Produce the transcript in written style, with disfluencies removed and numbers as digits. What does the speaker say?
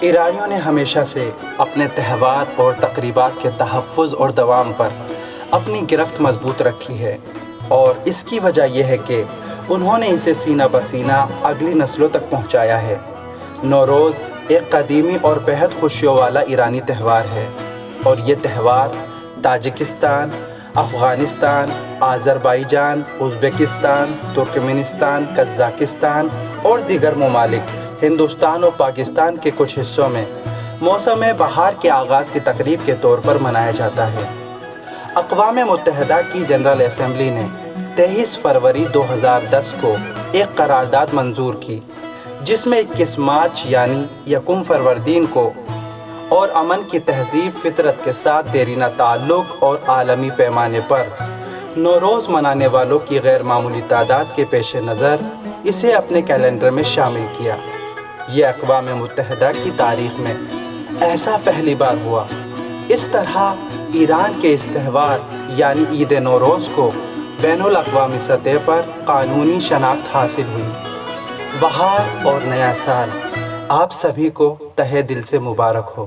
ایرانیوں نے ہمیشہ سے اپنے تہوار اور تقریبات کے تحفظ اور دوام پر اپنی گرفت مضبوط رکھی ہے، اور اس کی وجہ یہ ہے کہ انہوں نے اسے سینہ بسینہ اگلی نسلوں تک پہنچایا ہے۔ نوروز ایک قدیمی اور بہت خوشیوں والا ایرانی تہوار ہے، اور یہ تہوار تاجکستان، افغانستان، آذربائیجان، ازبکستان، ترکمنستان، قزاقستان اور دیگر ممالک، ہندوستان اور پاکستان کے کچھ حصوں میں موسم بہار کے آغاز کی تقریب کے طور پر منایا جاتا ہے۔ اقوام متحدہ کی جنرل اسمبلی نے 23 فروری 2010 کو ایک قرارداد منظور کی، جس میں 21 مارچ یعنی 1 فروردین کو اور امن کی تہذیب فطرت کے ساتھ دیرینہ تعلق اور عالمی پیمانے پر نوروز منانے والوں کی غیر معمولی تعداد کے پیش نظر اسے اپنے کیلنڈر میں شامل کیا۔ یہ اقوام متحدہ کی تاریخ میں ایسا پہلی بار ہوا۔ اس طرح ایران کے اس تہوار یعنی عید نوروز کو بین الاقوامی سطح پر قانونی شناخت حاصل ہوئی۔ بہار اور نیا سال آپ سبھی کو تہہ دل سے مبارک ہو۔